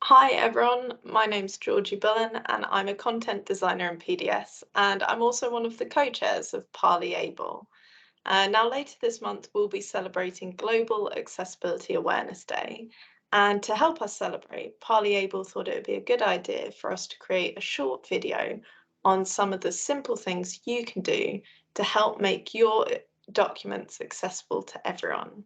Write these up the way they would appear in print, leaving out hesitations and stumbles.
Hi everyone, my name's Georgie Bullen and I'm a content designer in PDS and I'm also one of the co-chairs of ParliAble. Now later this month we'll be celebrating Global Accessibility Awareness Day, and to help us celebrate, ParliAble thought it would be a good idea for us to create a short video on some of the simple things you can do to help make your documents accessible to everyone.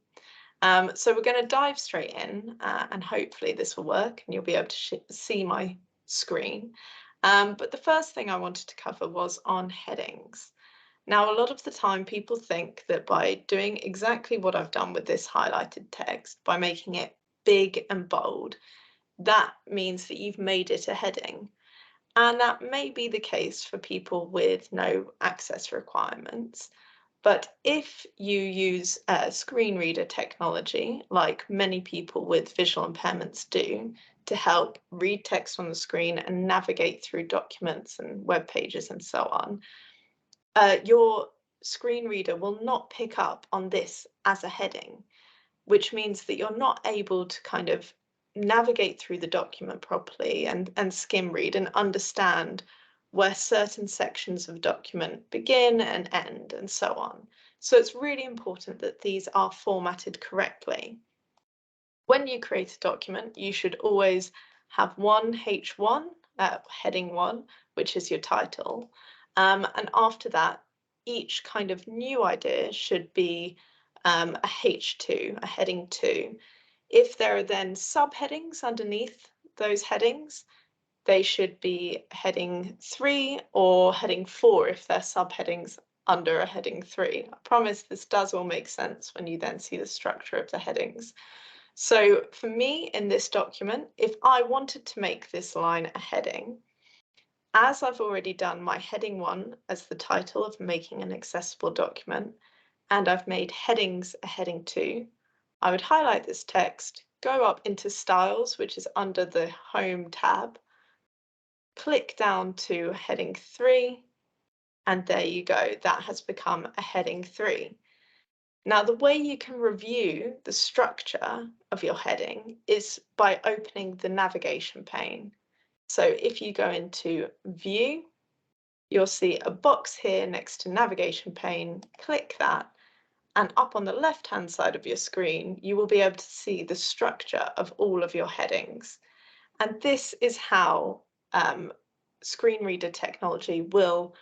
So we're going to dive straight in and hopefully this will work and you'll be able to see my screen. But the first thing I wanted to cover was on headings. Now, a lot of the time people think that by doing exactly what I've done with this highlighted text, by making it big and bold, that means that you've made it a heading. And that may be the case for people with no access requirements. But if you use screen reader technology, like many people with visual impairments do, to help read text on the screen and navigate through documents and web pages and so on, your screen reader will not pick up on this as a heading, which means that you're not able to kind of navigate through the document properly and skim read and understand where certain sections of document begin and end and so on. So it's really important that these are formatted correctly. When you create a document, you should always have one H1, heading 1, which is your title. And after that, each kind of new idea should be a H2, a heading 2. If there are then subheadings underneath those headings, they should be heading 3 or heading 4 if they're subheadings under a heading 3. I promise this does all make sense when you then see the structure of the headings. So for me in this document, if I wanted to make this line a heading, as I've already done my heading 1 as the title of making an accessible document, and I've made headings a heading 2, I would highlight this text, go up into Styles, which is under the Home tab, click down to heading 3, and there you go, that has become a heading 3. Now, the way you can review the structure of your heading is by opening the navigation pane. So if you go into View, you'll see a box here next to navigation pane, click that, and up on the left-hand side of your screen, you will be able to see the structure of all of your headings. And this is how screen reader technology will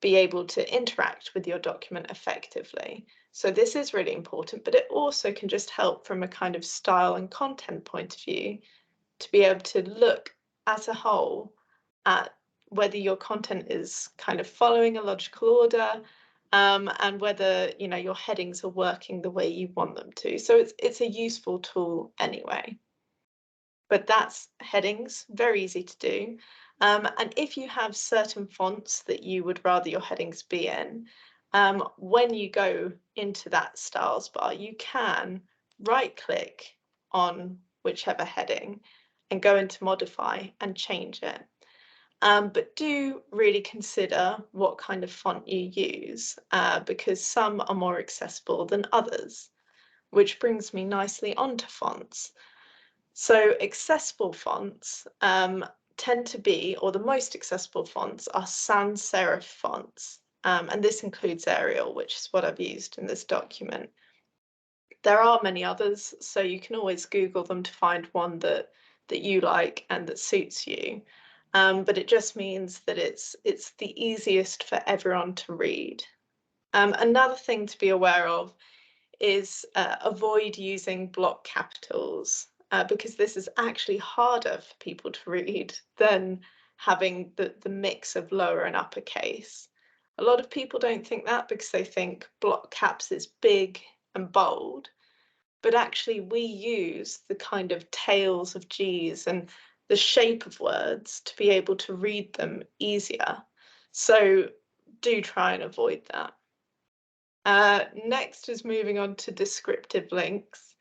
be able to interact with your document effectively. So this is really important, but it also can just help from a kind of style and content point of view to be able to look as a whole at whether your content is kind of following a logical order, and whether your headings are working the way you want them to. So it's a useful tool anyway. But that's headings, very easy to do. And if you have certain fonts that you would rather your headings be in, when you go into that styles bar, you can right click on whichever heading and go into modify and change it. But do really consider what kind of font you use, because some are more accessible than others, which brings me nicely onto fonts. So accessible fonts tend to be, or the most accessible fonts are sans serif fonts. And this includes Arial, which is what I've used in this document. There are many others, so you can always Google them to find one that you like and that suits you. But it just means that it's the easiest for everyone to read. Another thing to be aware of is avoid using block capitals, because this is actually harder for people to read than having the mix of lower and uppercase. A lot of people don't think that because they think block caps is big and bold, but actually we use the kind of tails of G's and the shape of words to be able to read them easier. So do try and avoid that. Next is moving on to descriptive links.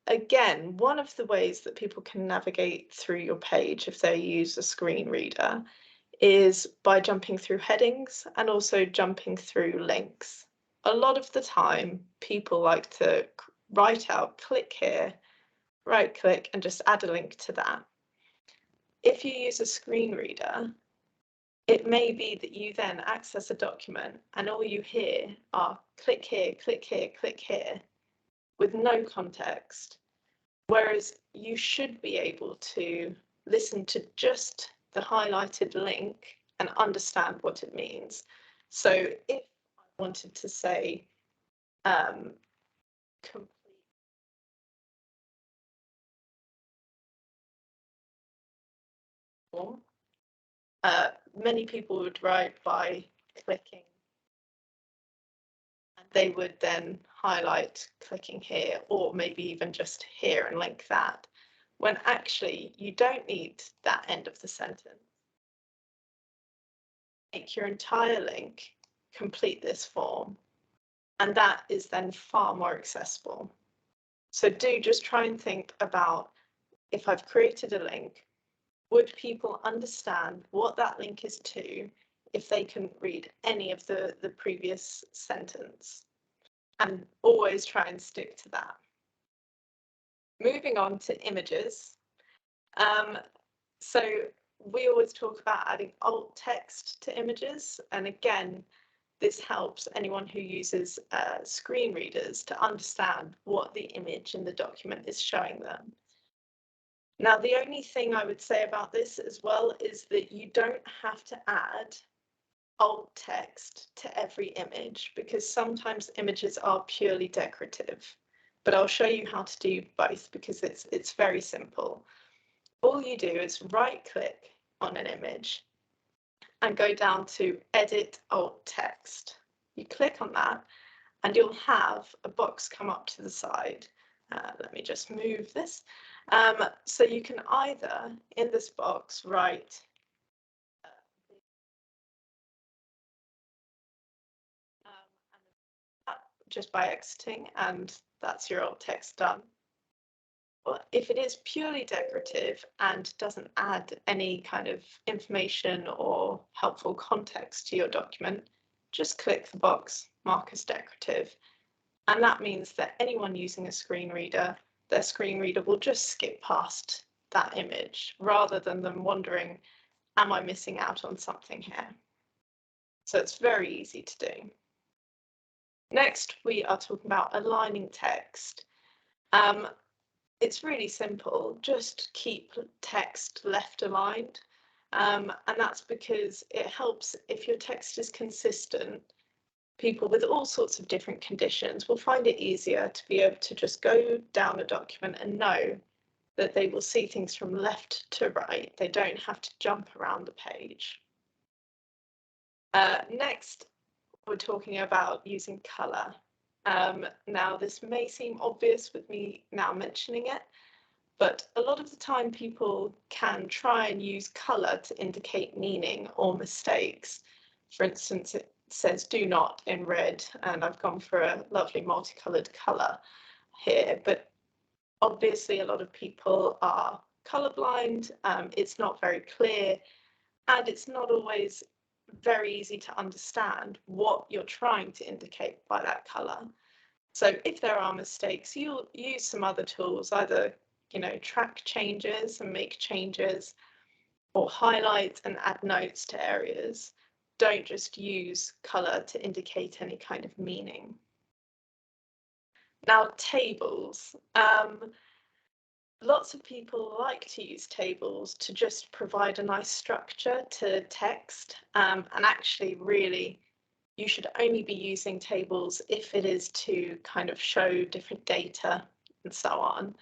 Again, one of the ways that people can navigate through your page if they use a screen reader is by jumping through headings and also jumping through links. A lot of the time, people like to write out, click here, right click and just add a link to that. If you use a screen reader, it may be that you then access a document and all you hear are click here, click here, click here, with no context. Whereas you should be able to listen to just the highlighted link and understand what it means. So if I wanted to say complete, form, many people would write by clicking, and they would then highlight clicking here, or maybe even just here and link that, when actually you don't need that end of the sentence. Make your entire link complete this form, and that is then far more accessible. So do just try and think about, if I've created a link, would people understand what that link is to if they couldn't read any of the previous sentence? And always try and stick to that. Moving on to images. So we always talk about adding alt text to images. And again, this helps anyone who uses screen readers to understand what the image in the document is showing them. Now, the only thing I would say about this as well is that you don't have to add alt text to every image, because sometimes images are purely decorative. But I'll show you how to do both because it's very simple. All you do is right click on an image and go down to Edit Alt Text. You click on that and you'll have a box come up to the side. Let me just move this. So you can either, in this box, write just by exiting, and that's your alt text done. But if it is purely decorative and doesn't add any kind of information or helpful context to your document, just click the box, mark as decorative. And that means that anyone using a screen reader, their screen reader will just skip past that image rather than them wondering, am I missing out on something here? So it's very easy to do. Next, we are talking about aligning text. It's really simple, just keep text left aligned. And that's because it helps if your text is consistent. People with all sorts of different conditions will find it easier to be able to just go down a document and know that they will see things from left to right. They don't have to jump around the page. Next, we're talking about using colour. Now, this may seem obvious with me now mentioning it, but a lot of the time people can try and use colour to indicate meaning or mistakes. For instance, it says do not in red, and I've gone for a lovely multicoloured colour here, but obviously a lot of people are colourblind. It's not very clear, and it's not always very easy to understand what you're trying to indicate by that colour. So if there are mistakes, you'll use some other tools, either track changes and make changes, or highlight and add notes to areas. Don't just use colour to indicate any kind of meaning. Now, tables. Lots of people like to use tables to just provide a nice structure to text, and actually really you should only be using tables if it is to kind of show different data and so on.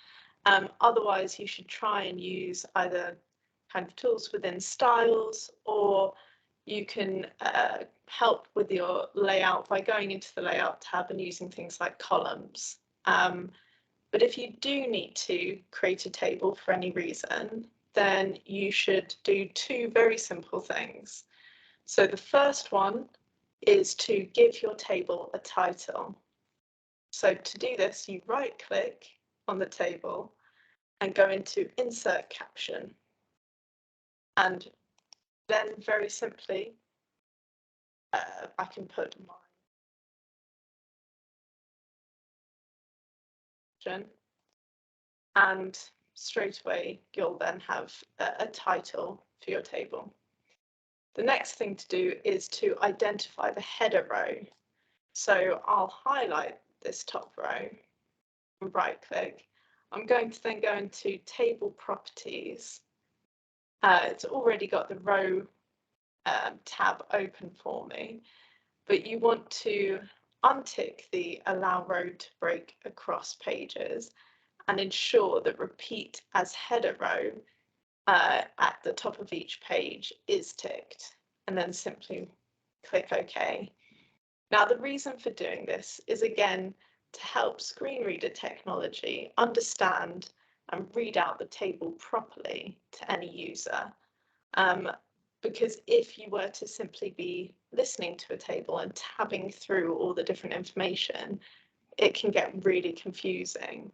Otherwise, you should try and use either kind of tools within styles, or you can help with your layout by going into the layout tab and using things like columns. But if you do need to create a table for any reason, then you should do two very simple things. So the first one is to give your table a title. So to do this, you right click on the table and go into Insert Caption. And then very simply, I can put my caption, and straight away you'll then have a title for your table. The next thing to do is to identify the header row. So I'll highlight this top row and right click. I'm going to then go into table properties. It's already got the row tab open for me, but you want to untick the allow row to break across pages and ensure that repeat as header row at the top of each page is ticked, and then simply click OK. Now, the reason for doing this is, again, to help screen reader technology understand and read out the table properly to any user. Because if you were to simply be listening to a table and tabbing through all the different information, it can get really confusing.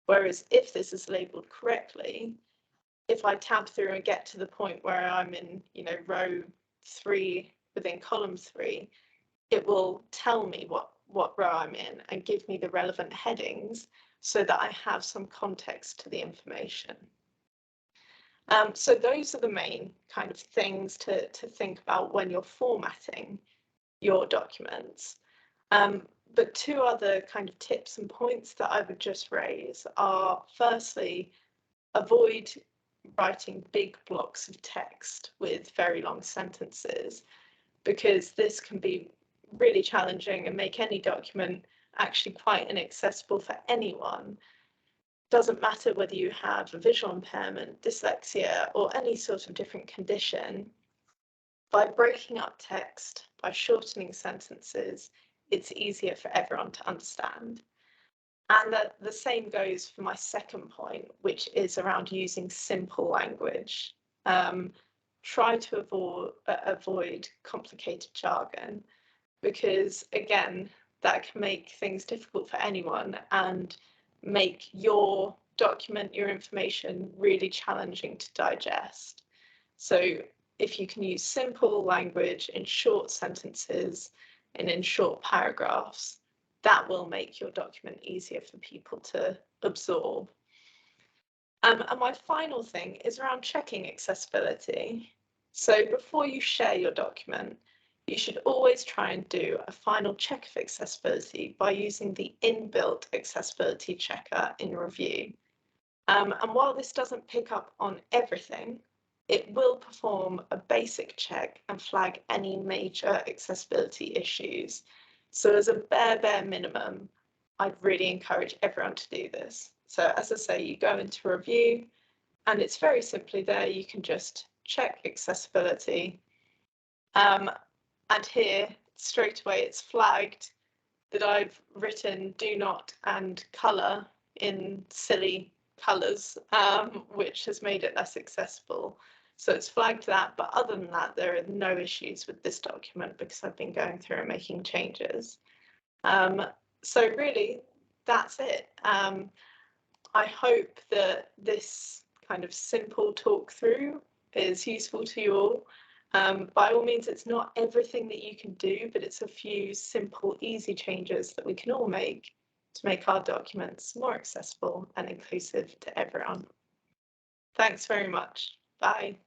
Whereas if this is labeled correctly, if I tab through and get to the point where I'm in, row 3 within column 3, it will tell me what row I'm in and give me the relevant headings so that I have some context to the information. So those are the main kind of things to think about when you're formatting your documents. But two other kind of tips and points that I would just raise are, firstly, avoid writing big blocks of text with very long sentences, because this can be really challenging and make any document actually quite inaccessible for anyone. Doesn't matter whether you have a visual impairment, dyslexia, or any sort of different condition. By breaking up text, by shortening sentences, it's easier for everyone to understand. And the same goes for my second point, which is around using simple language. Try to avoid complicated jargon, because again, that can make things difficult for anyone and make your document, your information, really challenging to digest. So if you can use simple language in short sentences and in short paragraphs, that will make your document easier for people to absorb. And my final thing is around checking accessibility. So before you share your document, you should always try and do a final check of accessibility by using the inbuilt accessibility checker in review. And while this doesn't pick up on everything, it will perform a basic check and flag any major accessibility issues. So as a bare minimum, I'd really encourage everyone to do this. So as I say, you go into review and it's very simply there. You can just check accessibility. And here, straight away, it's flagged that I've written do not and colour in silly colours, which has made it less accessible. So it's flagged that, but other than that, there are no issues with this document because I've been going through and making changes. So really, that's it. I hope that this kind of simple talk through is useful to you all. By all means, it's not everything that you can do, but it's a few simple, easy changes that we can all make to make our documents more accessible and inclusive to everyone. Thanks very much. Bye.